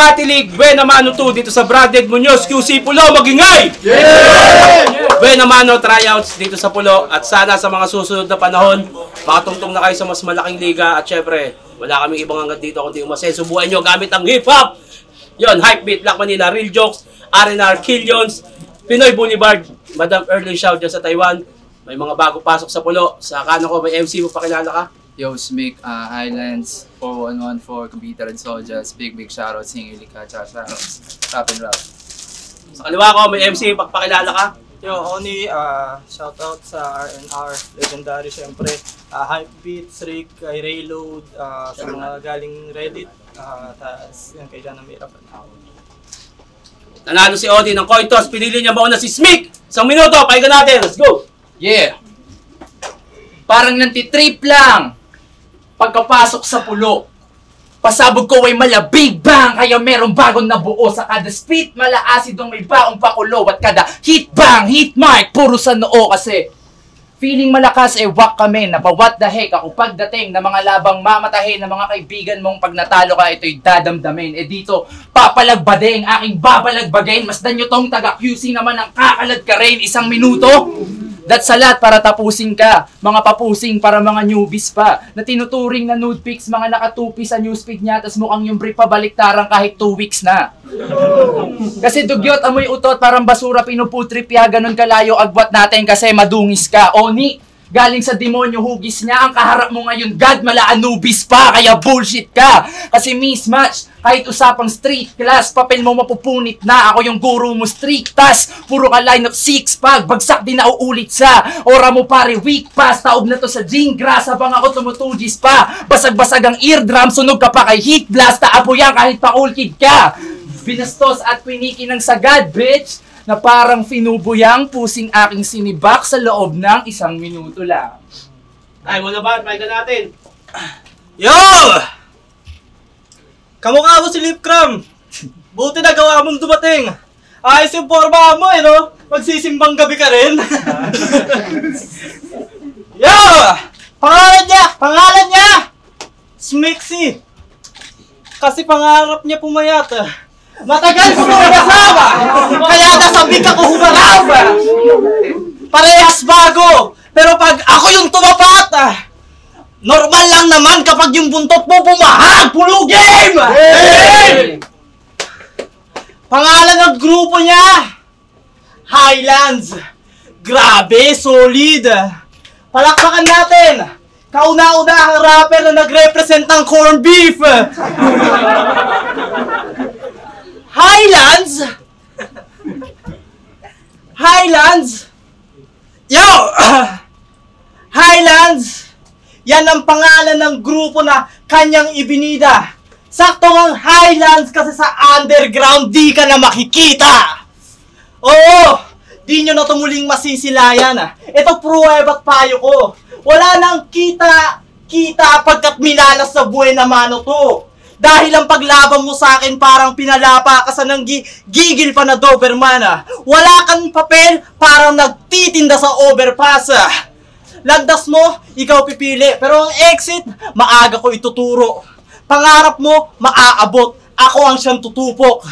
Batilig, Buena Mano 2 dito sa Branded Muñoz, QC Pulo, magingay! Buena Mano tryouts dito sa Pulo at sana sa mga susunod na panahon, makatungtong na kayo sa mas malaking liga at syempre, wala kaming ibang hangad dito kundi umasenso buhay nyo gamit ang hip-hop! Yon, Hypebeat, Black Manila, Real Jokes, R&R, Killions, Pinoy Boulevard, Madam Erling Shaw dyan sa Taiwan. May mga bago pasok sa Pulo. Sa kano ko, may MC mo, pakilala ka? Yo, Smic, Highlands, 4114, Computer and Soldiers, big shoutouts, Hingilika, shoutouts, rap and rap. Sa kaliwa ko, may MC, pakilala ka? Yo, Oni, shoutout sa R&R, legendary syempre. Hypebeats, Rick, kay Rayload, sa mga galing Reddit, taas yan kay Jana Mirap. Nanalo si Odi ng coin toss, pinili niya mauna si Smic! Isang minuto, pahinga natin, let's go! Yeah! Parang nantitrip lang pagkapasok sa Pulo. Pasabog ko ay mala big bang, kaya merong bagong nabuo sa kada spit, mala acid ang may baong pakulo at kada hit bang, hit mark, puro sa noo kasi feeling malakas wak kami na pa what the heck ako pagdating na mga labang mamatahin na mga kaibigan mong pag natalo ka ito'y dadamdamin. Dito papalagbading aking babalagbagin, masdan nyo tong taga QC naman ang kakalad ka rin isang minuto. That's a lot para tapusin ka. Mga papusing para mga newbies pa. Na tinuturing na nude pics, mga nakatupi sa newsfeed niya, tas mukhang yung brief pabaliktaran kahit 2 weeks na. Kasi dugyot, amoy utot, parang basura, pinuputrip ya, ganun kalayo agwat natin kasi madungis ka. Oni, galing sa demonyo, hugis niya, ang kaharap mo ngayon, God, mala Anubis pa, kaya bullshit ka. Kasi mismatch, kahit usapang street class, papel mo mapupunit na, ako yung guru mo street tas, puro ka line of 6 pag, bagsak din na uulit sa, ora mo pare, weak pass, taob na to sa gym grass, habang ako tumutugis pa, basag-basag ang eardrum, sunog ka pa kay heat blast, taapo yan kahit paulkid ka. Binastos at piniki ng sagad, bitch, na parang finubuyang pusing aking sinibak sa loob ng 1 minuto lang. Ay, muna ba? Pahinga natin. Yo! Kamukha mo si Lipcram. Buti na gawa mong dumating. Ayos yung forma mo no? Magsisimbang gabi ka rin. Yo! Pangalan niya! Smixy. Kasi pangarap niya pumayat. Matagal ko kasama! Kaya nasabik ako humarap! Parehas bago! Pero pag ako yung tumapat, normal lang naman kapag yung buntot mo bumahag! Pulo game! Hey! Pangalan ng grupo niya, Highlands. Grabe, solid! Palakpakan natin! Kauna-unahang rapper na nag-represent ng corned beef! Highlands? Highlands? Yo! Highlands? Yan ang pangalan ng grupo na kanyang ibinida. Sakto ang Highlands kasi sa underground di ka na makikita. Oo! Di nyo na tumuling masisilayan. Ito pruweba't payo ko. Wala nang kita pagkat minalas sa Buena Mano to. Dahil ang paglaban mo sa akin parang pinalapa ka sa nang gigil pa na Doberman. Wala kang papel, parang nagtitinda sa overpass. Landas mo, ikaw pipili. Pero ang exit, maaga ko ituturo. Pangarap mo, maaabot. Ako ang siyang tutupok.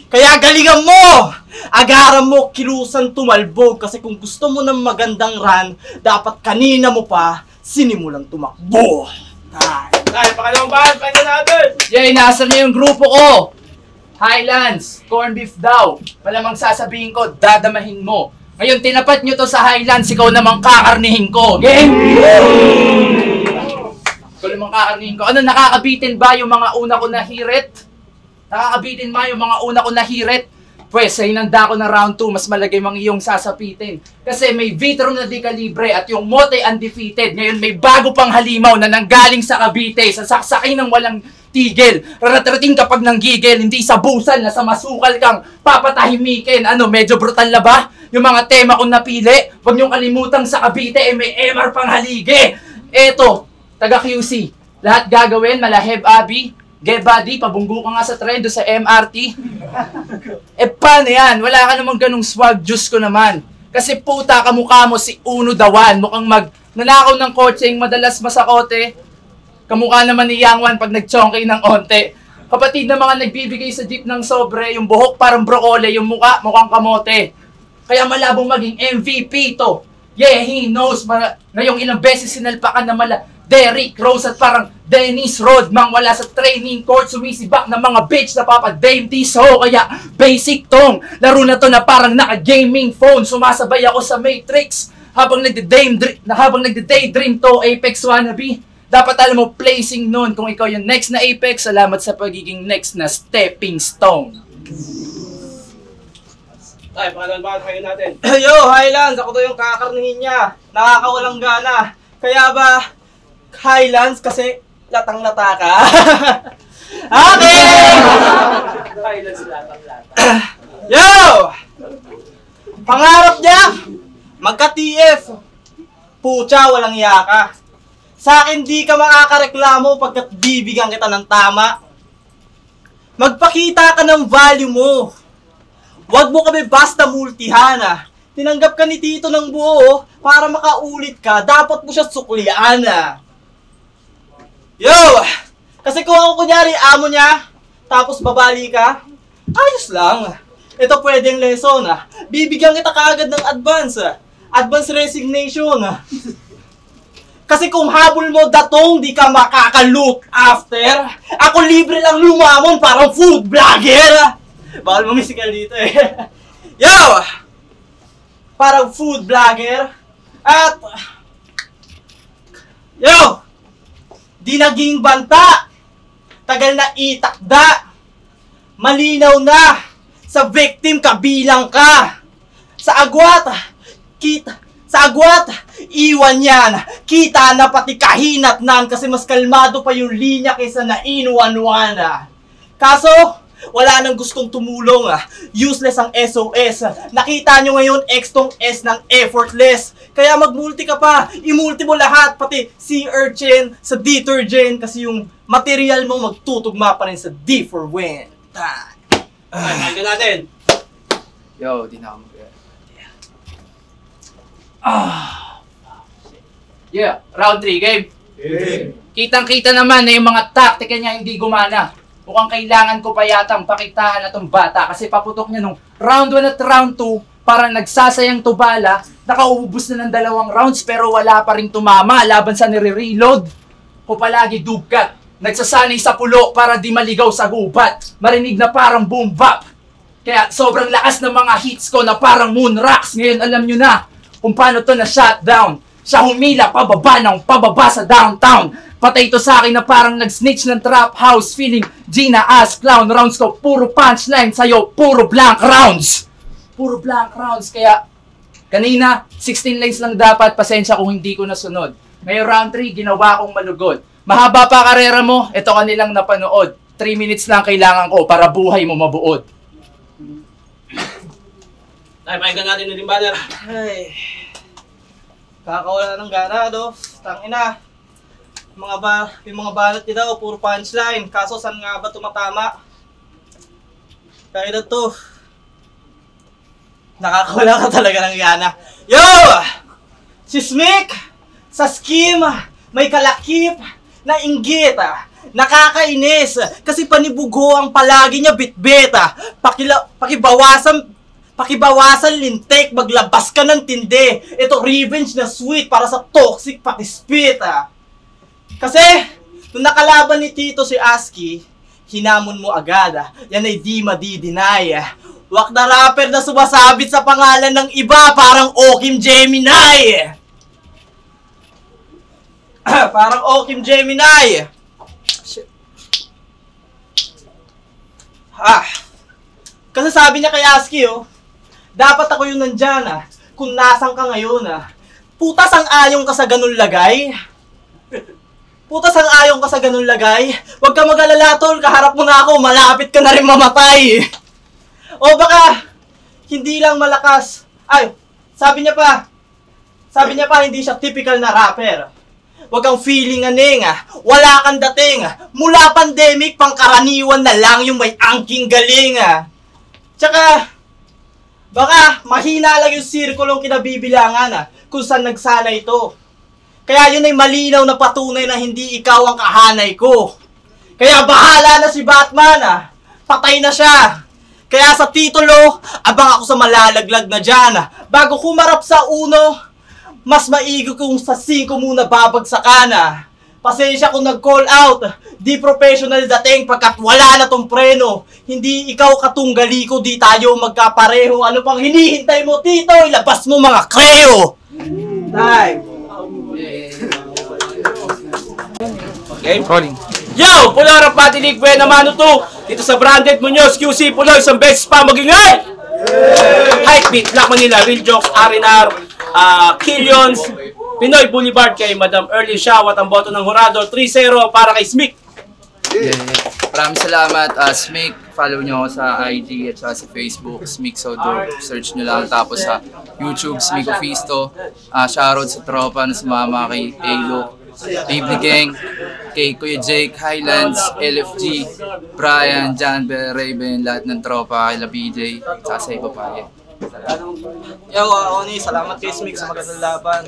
Kaya galingan mo! Agaran mo, kilusan tumalbog. Kasi kung gusto mo ng magandang run, dapat kanina mo pa sinimulang tumakbo. Ay, pakalawang bahan, pahinga natin! Yay, nasa niyo yung grupo ko! Highlands, corned beef daw. Malamang sasabihin ko, dadamahin mo. Ngayon, tinapat nyo to sa Highlands, ikaw namang kakarnihin ko. Game! Ikaw namang kakarnihin ko. Ano, nakakabitin ba yung mga una ko na hirit? Nakakabitin ba yung mga una ko na hirit? Pwes, sa hinanda ko na round 2, mas malagay mang iyong sasapitin. Kasi may Vitro na di kalibre at yung Mote undefeated. Ngayon may bago pang halimaw na nanggaling sa Cavite, sa saksakin ng walang tigil. Raratrating kapag nanggigil, hindi sa busan na sa masukal kang papatahimikin. Ano, medyo brutal na ba? Yung mga tema kong napili, huwag niyong kalimutang sa Cavite, may MR pang halige. Eto, taga QC, lahat gagawin, malaheb abi. Get buddy, pabunggo ka nga sa trend sa MRT. Paano yan? Wala ka namang ganung swag, Diyos ko naman. Kasi puta, kamukha mo si Uno Dawan. Mukhang nanakaw ng kotse yung madalas masakote. Kamukha naman ni Yang Wan pag nag-chonky ng onte. Kapatid na mga nagbibigay sa jeep ng sobre, yung buhok parang brokoli, yung mukhang kamote. Kaya malabong maging MVP to. Yeah, he knows. Ngayong ilang beses sinalpakan na Derrick Rose at parang Dennis Rodman wala sa training court, sumisibak ng mga bitch na papadame so kaya basic tong laro na to na parang naka-gaming phone. Sumasabay ako sa Matrix habang nagde-daydream to Apex wannabe. Dapat alam mo placing nun kung ikaw yung next na Apex. Salamat sa pagiging next na stepping stone. Tay, pangalan kayo natin. Yo, Highlands, ako to yung kakarnihin niya. Nakakawalang gana. Kaya ba, Highlands kasi latang-lata ka? Okay! Highlands latang-lata. Yo! Pangarap niya, magka-TF. Pucha, walang iya ka. Sa akin di ka makakareklamo pagkat bibigyan kita ng tama. Magpakita ka ng value mo. Huwag mo kami basta multihan ah. Tinanggap ka ni Tito ng buo para makaulit ka. Dapat mo siya suklian ah. Yo! Kasi kung ako kunyari amo niya, tapos babali ka, ayos lang. Ito pwedeng lesson ah. Bibigyan kita kaagad ng advance ah. Advance resignation ah. Kasi kung habol mo datong di ka makaka-look after, ako libre lang lumamon parang food vlogger. Bawal mamisikal dito eh. Yo! Parang food vlogger. At yo! Di naging banta. Tagal na itakda. Malinaw na. Sa victim kabilang ka. Sa agwat, iwan yan. Kita na pati kahinatnan kasi mas kalmado pa yung linya kaysa na inuwan-wana. Kaso, wala nang gustong tumulong ah. Useless ang SOS. Nakita nyo ngayon X tong S ng effortless. Kaya mag-multi ka pa. I-multi mo lahat. Pati sea urchin sa detergent. Kasi yung material mo magtutugma pa rin sa D for win. Ay, ka natin. Yo, di na ako mag- Yeah, round 3 game. Kitang-kita naman na yung mga taktika niya hindi gumana. Mukhang kailangan ko pa yatang pakitaan na tong bata kasi paputok niya nung round 1 at round 2 parang nagsasayang to bala, nakaubos na ng 2 rounds pero wala pa rin tumama laban sa nire-reload. Ko palagi dugat, nagsasanay sa pulo para di maligaw sa gubat, marinig na parang boom bap. Kaya sobrang lakas ng mga hits ko na parang moon rocks. Ngayon alam nyo na kung paano to na shutdown. Siya humila pababa ng pababa sa downtown. Patay ito sa akin na parang nag-snitch ng trap house. Feeling Gina ass clown. Rounds ko puro punchline. Sa'yo puro blank rounds. Puro blank rounds. Kaya kanina 16 lines lang dapat. Pasensya kung hindi ko nasunod. Ngayon round 3 ginawa kong malugod. Mahaba pa karera mo. Ito kanilang napanood. 3 minutes lang kailangan ko para buhay mo mabuod. Tay, pakinggan natin yung banner. Ay. Kakawala ng gana, do. Tangina. Yung mga banat nila, puro punchline. Kaso saan nga ba tumatama? Kaya na to. Nakakawala ka talaga ng gana. Yo! Si Smick! Sa scheme, may kalakip na inggit. Nakakainis. Kasi panibugo ang palagi niya bitbit. Pakibawasan lintik, maglabas ka ng tindi. Ito revenge na sweet para sa toxic pati spit Kasi, nung nakalaban ni Tito si Aski, hinamon mo agad Yan ay di madi-deny Wak na rapper na sumasabit sa pangalan ng iba, parang Okim Gemini Parang Okim Gemini Kasi sabi niya kay Aski dapat ako yung nandyan kung nasan ka ngayon Putas ang ayong ka sa ganun lagay. Putas ang ayong ka sa ganun lagay. Huwag ka mag-alala tol, kaharap mo na ako, malapit ka na rin mamatay. O baka, hindi lang malakas. Ay, sabi niya pa, hindi siya typical na rapper. Huwag kang feeling wala kang dating. Mula pandemic, pangkaraniwan na lang yung may angking galing Tsaka, baka mahina lang yung sirkulong kinabibilangan kung saan nagsana ito. Kaya yun ay malinaw na patunay na hindi ikaw ang kahanay ko. Kaya bahala na si Batman ah. Patay na siya. Kaya sa titulo, abang ako sa malalaglag na dyan. Bago kumarap sa uno, mas maigo kung sa 5 muna babagsakan ah. Pasensya kung nag-call out. Di professional dating pagkat wala na tong preno. Hindi ikaw katunggali ko, di tayo magkapareho. Ano pang hinihintay mo, Tito? Ilabas mo mga kreo! Time! Okay? Calling. Yo! Pulo Rapati League Buena Mano 2 dito sa Branded Munoz QC Pulo, isang beses pa magingay! Hypebeat, Black Manila, Real Jokes, R&R, Killions, Pinoy Boulevard kay Madam Early Shawat ang boto ng Jurado, 3-0 para kay Smick. Maraming salamat, Smick. Follow nyo ako sa IG at sa Facebook, Smick Sodo. Search nyo lang. Tapos sa YouTube, Smick Ofisto. Shoutout sa tropa na sumama kay Alo, Baby Gang, kay Kuya Jake, Highlands, LFG, Brian, John, Raven, lahat ng tropa, kay La BJ, sa iba pa. Yo, Oni, salamat kay Smick sa magandang laban.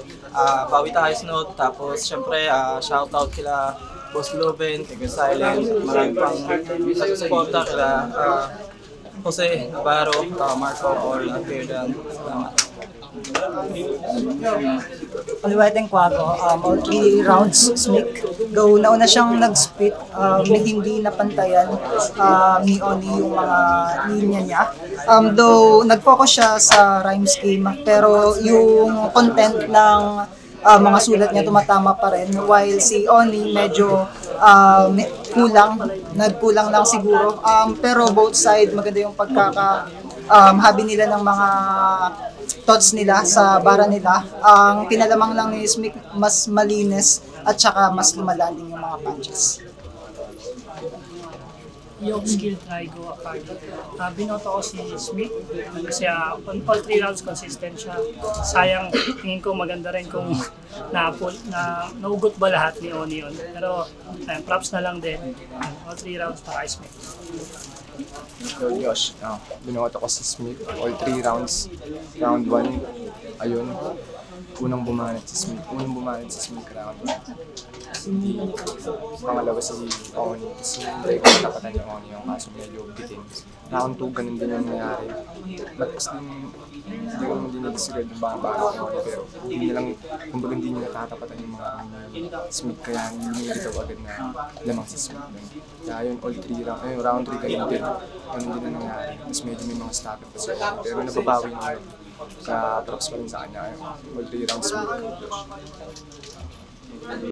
Bawi tayo note. Tapos, syempre, shoutout kila Boss Globen, kay Silent, marami pang suporta kila Jose Navarro, Marco, or Pierdan. Salamat. Paliweteng Kwago, all 3 rounds Smick. Go, nauna siyang nag-spit, hindi napantayan ni Oni yung mga linya niya. Though nag-focus siya sa rhyme scheme, pero yung content ng mga sulat niya tumatama pa rin, while si Oni medyo nagkulang lang siguro. Pero both side maganda yung habi nila ng mga thoughts nila sa bara nila. Ang pinalamang lang ni Smick, mas malinis at saka mas lumalanding yung mga punches. Yung skill try go apart. Binoto ko si Smick kasi on all 3 rounds consistent siya. Sayang, tingin ko maganda rin kung naugot ba lahat ni Oni yun. Pero props na lang din. All 3 rounds para kay Smick. So Josh, binoto ko si Smick all 3 rounds. Round 1, ayun, unang bumanat si Smick round 1. Pangalawa si Oni, kasi hindi ko natapatan yung Oni yung kaso medyo bitin. Round 2, ganun din yung nangyari. But hindi ko naman din nag-disregard yung bago ng Oni, pero kumbaga hindi niya natatapatan yung mga Smick, kaya hindi niya daw agad na lamang si Smick. Kaya yun, all 3 round, round 3 ganun din ang nangyari. Tapos medyo may mga stopper pa siya, pero nababawi niya sa props pa rin sa kanya. All 3 rounds Smick.